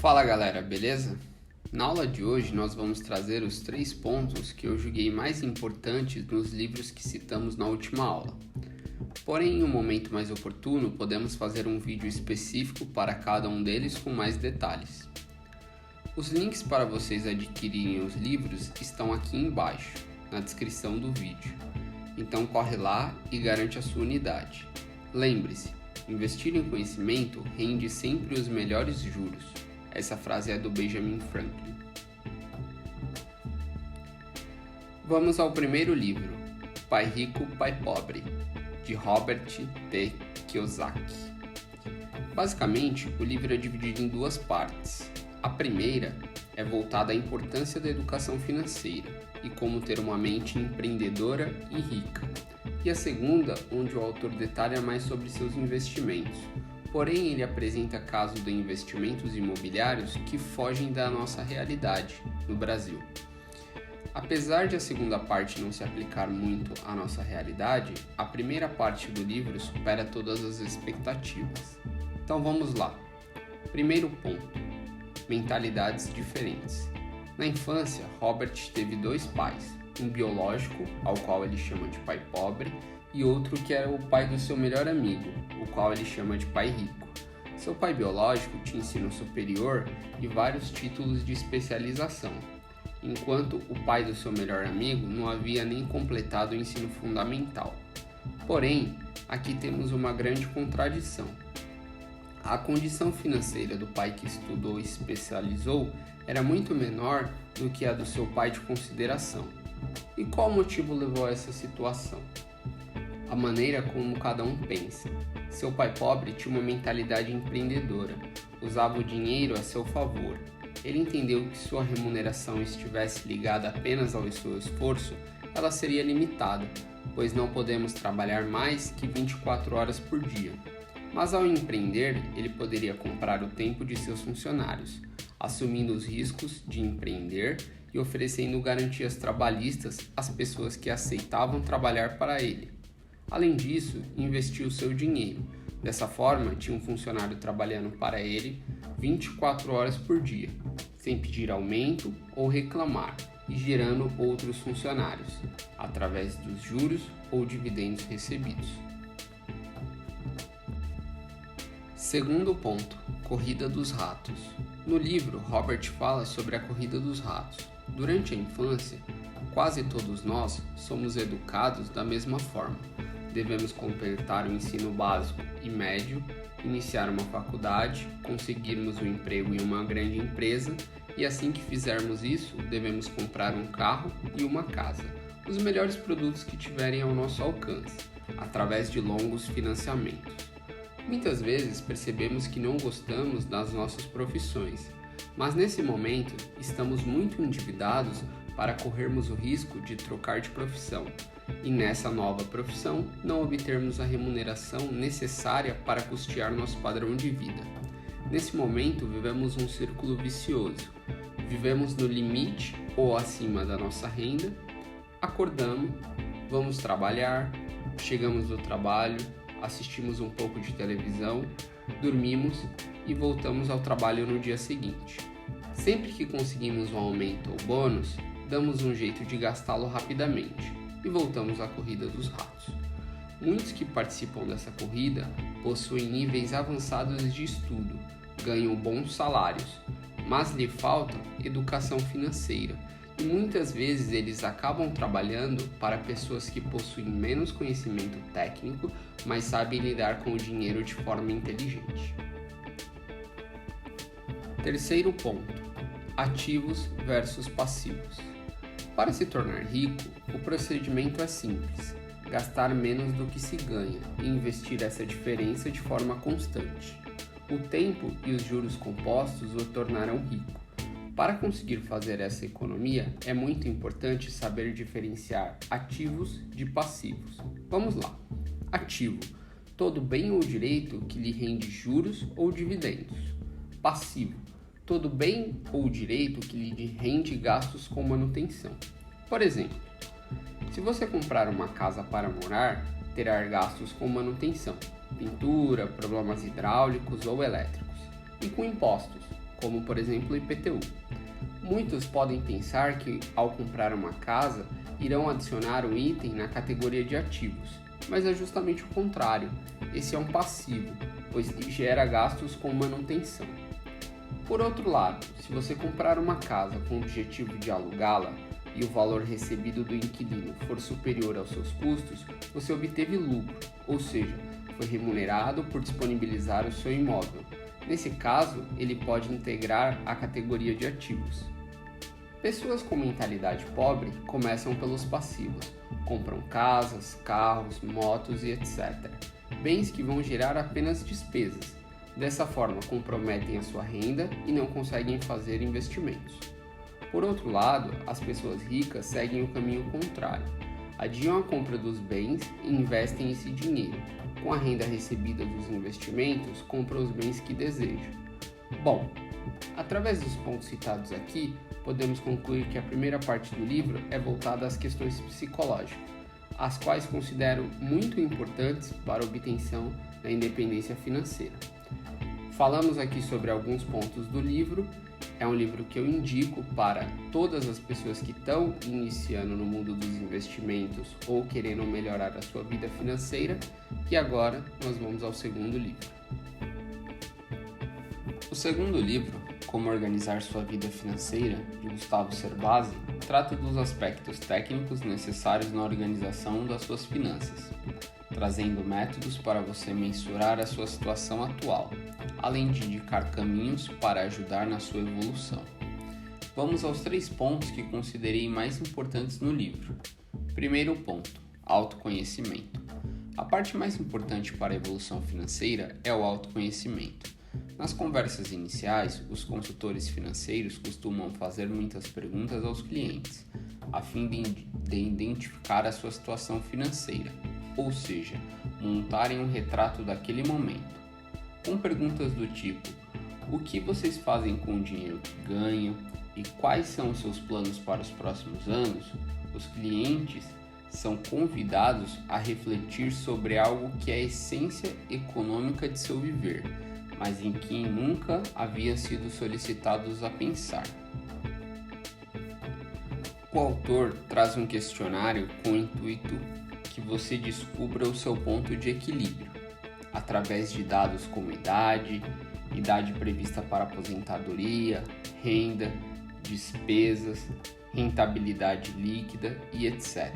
Fala galera, beleza? Na aula de hoje nós vamos trazer os 3 pontos que eu julguei mais importantes nos livros que citamos na última aula. Porém, em um momento mais oportuno, podemos fazer um vídeo específico para cada um deles com mais detalhes. Os links para vocês adquirirem os livros estão aqui embaixo, na descrição do vídeo. Então corre lá e garante a sua unidade. Lembre-se, investir em conhecimento rende sempre os melhores juros. Essa frase é do Benjamin Franklin. Vamos ao primeiro livro, Pai Rico, Pai Pobre, de Robert T. Kiyosaki. Basicamente, o livro é dividido em 2 partes. A primeira é voltada à importância da educação financeira e como ter uma mente empreendedora e rica. E a segunda, onde o autor detalha mais sobre seus investimentos. Porém, ele apresenta casos de investimentos imobiliários que fogem da nossa realidade no Brasil. Apesar de a segunda parte não se aplicar muito à nossa realidade, a primeira parte do livro supera todas as expectativas. Então vamos lá. Primeiro ponto: mentalidades diferentes. Na infância, Robert teve 2 pais, um biológico, ao qual ele chama de pai pobre, e outro que era o pai do seu melhor amigo, o qual ele chama de pai rico. Seu pai biológico tinha ensino superior e vários títulos de especialização, enquanto o pai do seu melhor amigo não havia nem completado o ensino fundamental. Porém, aqui temos uma grande contradição. A condição financeira do pai que estudou e se especializou era muito menor do que a do seu pai de consideração. E qual motivo levou a essa situação? A maneira como cada um pensa. Seu pai pobre tinha uma mentalidade empreendedora, usava o dinheiro a seu favor. Ele entendeu que se sua remuneração estivesse ligada apenas ao seu esforço, ela seria limitada, pois não podemos trabalhar mais que 24 horas por dia. Mas ao empreender, ele poderia comprar o tempo de seus funcionários, assumindo os riscos de empreender e oferecendo garantias trabalhistas às pessoas que aceitavam trabalhar para ele. Além disso, investiu seu dinheiro. Dessa forma, tinha um funcionário trabalhando para ele 24 horas por dia, sem pedir aumento ou reclamar, e gerando outros funcionários, através dos juros ou dividendos recebidos. Segundo ponto, corrida dos ratos. No livro, Robert fala sobre a corrida dos ratos. Durante a infância, quase todos nós somos educados da mesma forma. Devemos completar o ensino básico e médio, iniciar uma faculdade, conseguirmos um emprego em uma grande empresa e assim que fizermos isso, devemos comprar um carro e uma casa, os melhores produtos que tiverem ao nosso alcance, através de longos financiamentos. Muitas vezes percebemos que não gostamos das nossas profissões, mas nesse momento estamos muito endividados para corrermos o risco de trocar de profissão e nessa nova profissão não obtermos a remuneração necessária para custear nosso padrão de vida. Nesse momento vivemos um círculo vicioso. Vivemos no limite ou acima da nossa renda, acordamos, vamos trabalhar, chegamos do trabalho, assistimos um pouco de televisão, dormimos e voltamos ao trabalho no dia seguinte. Sempre que conseguimos um aumento ou bônus, damos um jeito de gastá-lo rapidamente e voltamos à corrida dos ratos. Muitos que participam dessa corrida possuem níveis avançados de estudo, ganham bons salários, mas lhe falta educação financeira e muitas vezes eles acabam trabalhando para pessoas que possuem menos conhecimento técnico, mas sabem lidar com o dinheiro de forma inteligente. Terceiro ponto: ativos versus passivos. Para se tornar rico, o procedimento é simples: gastar menos do que se ganha e investir essa diferença de forma constante. O tempo e os juros compostos o tornarão rico. Para conseguir fazer essa economia, é muito importante saber diferenciar ativos de passivos. Vamos lá. Ativo: todo bem ou direito que lhe rende juros ou dividendos. Passivo: todo bem ou direito que lhe rende gastos com manutenção. Por exemplo, se você comprar uma casa para morar, terá gastos com manutenção, pintura, problemas hidráulicos ou elétricos, e com impostos, como por exemplo o IPTU. Muitos podem pensar que, ao comprar uma casa, irão adicionar um item na categoria de ativos, mas é justamente o contrário. Esse é um passivo, pois gera gastos com manutenção. Por outro lado, se você comprar uma casa com o objetivo de alugá-la e o valor recebido do inquilino for superior aos seus custos, você obteve lucro, ou seja, foi remunerado por disponibilizar o seu imóvel. Nesse caso, ele pode integrar a categoria de ativos. Pessoas com mentalidade pobre começam pelos passivos, compram casas, carros, motos e etc. Bens que vão gerar apenas despesas. Dessa forma, comprometem a sua renda e não conseguem fazer investimentos. Por outro lado, as pessoas ricas seguem o caminho contrário. Adiam a compra dos bens e investem esse dinheiro. Com a renda recebida dos investimentos, compram os bens que desejam. Bom, através dos pontos citados aqui, podemos concluir que a primeira parte do livro é voltada às questões psicológicas, as quais considero muito importantes para a obtenção da independência financeira. Falamos aqui sobre alguns pontos do livro. É um livro que eu indico para todas as pessoas que estão iniciando no mundo dos investimentos ou querendo melhorar a sua vida financeira. E agora nós vamos ao segundo livro. O segundo livro, Como Organizar Sua Vida Financeira, de Gustavo Cerbasi, trata dos aspectos técnicos necessários na organização das suas finanças, trazendo métodos para você mensurar a sua situação atual, além de indicar caminhos para ajudar na sua evolução. Vamos aos 3 pontos que considerei mais importantes no livro. Primeiro ponto: autoconhecimento. A parte mais importante para a evolução financeira é o autoconhecimento. Nas conversas iniciais, os consultores financeiros costumam fazer muitas perguntas aos clientes, a fim de identificar a sua situação financeira, ou seja, montarem um retrato daquele momento. Com perguntas do tipo: o que vocês fazem com o dinheiro que ganham e quais são os seus planos para os próximos anos, os clientes são convidados a refletir sobre algo que é a essência econômica de seu viver, mas em que nunca haviam sido solicitados a pensar. O autor traz um questionário com o intuito que você descubra o seu ponto de equilíbrio, através de dados como idade prevista para aposentadoria, renda, despesas, rentabilidade líquida e etc.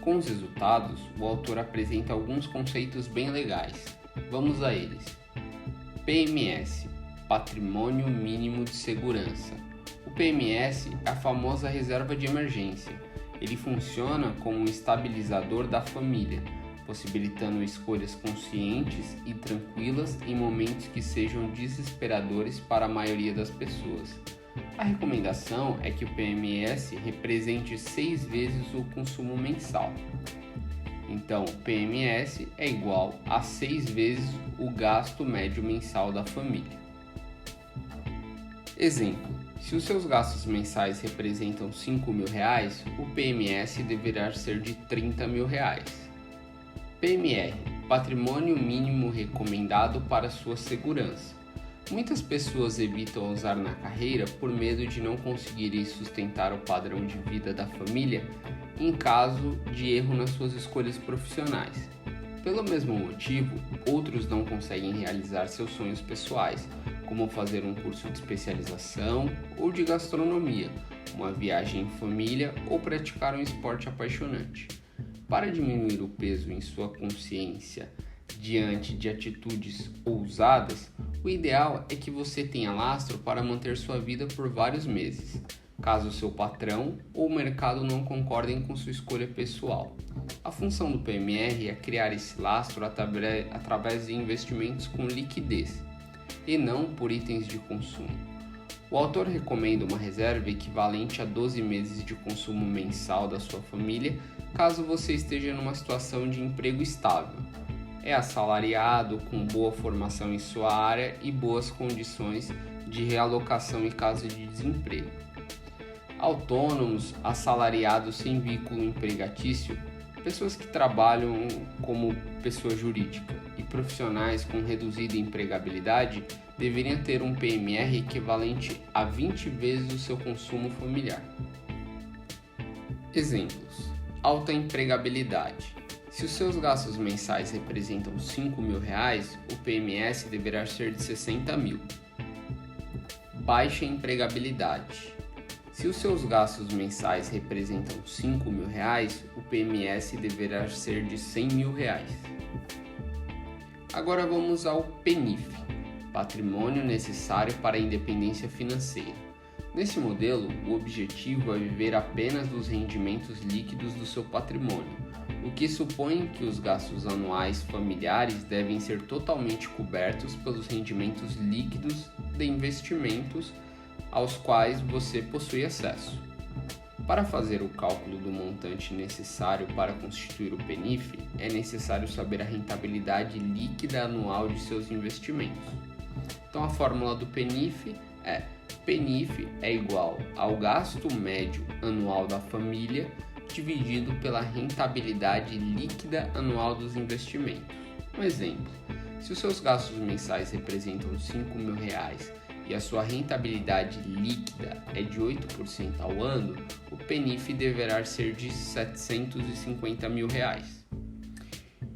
Com os resultados, o autor apresenta alguns conceitos bem legais. Vamos a eles. PMS, Patrimônio Mínimo de Segurança. O PMS é a famosa reserva de emergência. Ele funciona como um estabilizador da família, possibilitando escolhas conscientes e tranquilas em momentos que sejam desesperadores para a maioria das pessoas. A recomendação é que o PMS represente 6 vezes o consumo mensal. Então, o PMS é igual a 6 vezes o gasto médio mensal da família. Exemplo: se os seus gastos mensais representam R$5.000, o PMS deverá ser de R$30.000. PMR, Patrimônio Mínimo Recomendado para sua segurança. Muitas pessoas evitam usar na carreira por medo de não conseguirem sustentar o padrão de vida da família em caso de erro nas suas escolhas profissionais. Pelo mesmo motivo, outros não conseguem realizar seus sonhos pessoais, como fazer um curso de especialização ou de gastronomia, uma viagem em família ou praticar um esporte apaixonante. Para diminuir o peso em sua consciência diante de atitudes ousadas, o ideal é que você tenha lastro para manter sua vida por vários meses, caso seu patrão ou o mercado não concordem com sua escolha pessoal. A função do PMR é criar esse lastro através de investimentos com liquidez, e não por itens de consumo. O autor recomenda uma reserva equivalente a 12 meses de consumo mensal da sua família, caso você esteja numa situação de emprego estável. É assalariado, com boa formação em sua área e boas condições de realocação em caso de desemprego. Autônomos, assalariados sem vínculo empregatício, pessoas que trabalham como pessoa jurídica e profissionais com reduzida empregabilidade deveriam ter um PMR equivalente a 20 vezes o seu consumo familiar. Exemplos: alta empregabilidade. Se os seus gastos mensais representam R$5.000, o PMS deverá ser de 60.000. Baixa empregabilidade. Se os seus gastos mensais representam R$5.000, o PMS deverá ser de R$100.000. Agora vamos ao PNIF, Patrimônio Necessário para a Independência Financeira. Nesse modelo, o objetivo é viver apenas dos rendimentos líquidos do seu patrimônio, o que supõe que os gastos anuais familiares devem ser totalmente cobertos pelos rendimentos líquidos de investimentos aos quais você possui acesso. Para fazer o cálculo do montante necessário para constituir o PNIF, é necessário saber a rentabilidade líquida anual de seus investimentos. Então a fórmula do PNIF é: PNIF é igual ao gasto médio anual da família dividido pela rentabilidade líquida anual dos investimentos. Um exemplo: se os seus gastos mensais representam R$5.000 e a sua rentabilidade líquida é de 8% ao ano, o PNIF deverá ser de R$750.000.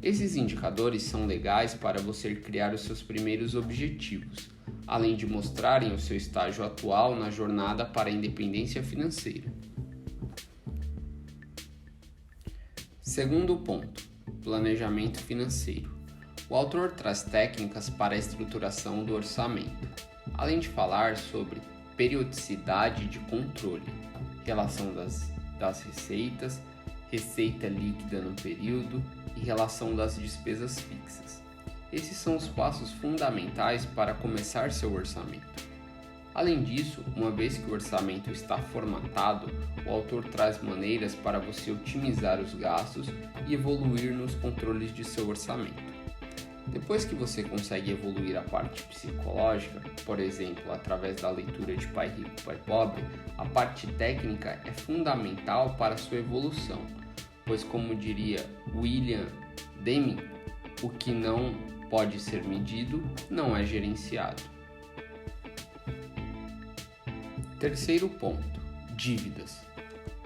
Esses indicadores são legais para você criar os seus primeiros objetivos, além de mostrarem o seu estágio atual na jornada para a independência financeira. Segundo ponto: planejamento financeiro. O autor traz técnicas para a estruturação do orçamento, além de falar sobre periodicidade de controle, relação das receitas, receita líquida no período e relação das despesas fixas. Esses são os passos fundamentais para começar seu orçamento. Além disso, uma vez que o orçamento está formatado, o autor traz maneiras para você otimizar os gastos e evoluir nos controles de seu orçamento. Depois que você consegue evoluir a parte psicológica, por exemplo, através da leitura de Pai Rico, Pai Pobre, a parte técnica é fundamental para a sua evolução, pois, como diria William Deming, o que não pode ser medido não é gerenciado. Terceiro ponto: dívidas.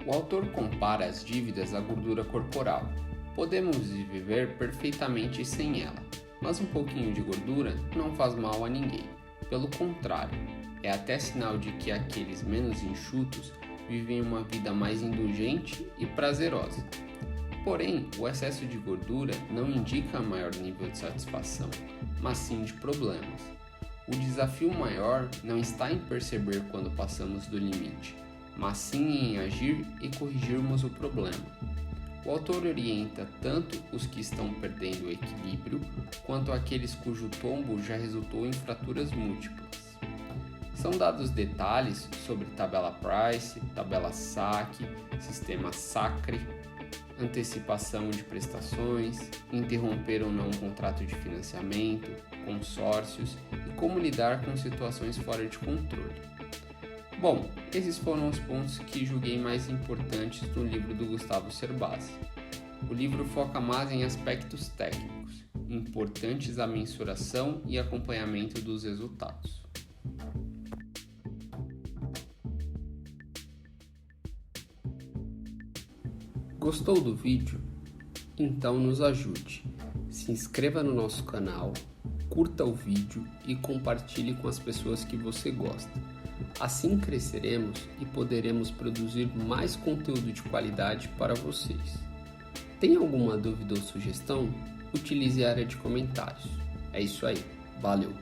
O autor compara as dívidas à gordura corporal. Podemos viver perfeitamente sem ela, mas um pouquinho de gordura não faz mal a ninguém. Pelo contrário, é até sinal de que aqueles menos enxutos vivem uma vida mais indulgente e prazerosa. Porém, o excesso de gordura não indica maior nível de satisfação, mas sim de problemas. O desafio maior não está em perceber quando passamos do limite, mas sim em agir e corrigirmos o problema. O autor orienta tanto os que estão perdendo o equilíbrio, quanto aqueles cujo tombo já resultou em fraturas múltiplas. São dados detalhes sobre tabela Price, tabela SAC, sistema SACRE, antecipação de prestações, interromper ou não um contrato de financiamento, consórcios e como lidar com situações fora de controle. Bom, esses foram os pontos que julguei mais importantes no livro do Gustavo Cerbasi. O livro foca mais em aspectos técnicos, importantes à mensuração e acompanhamento dos resultados. Gostou do vídeo? Então nos ajude. Se inscreva no nosso canal, curta o vídeo e compartilhe com as pessoas que você gosta. Assim cresceremos e poderemos produzir mais conteúdo de qualidade para vocês. Tem alguma dúvida ou sugestão? Utilize a área de comentários. É isso aí. Valeu!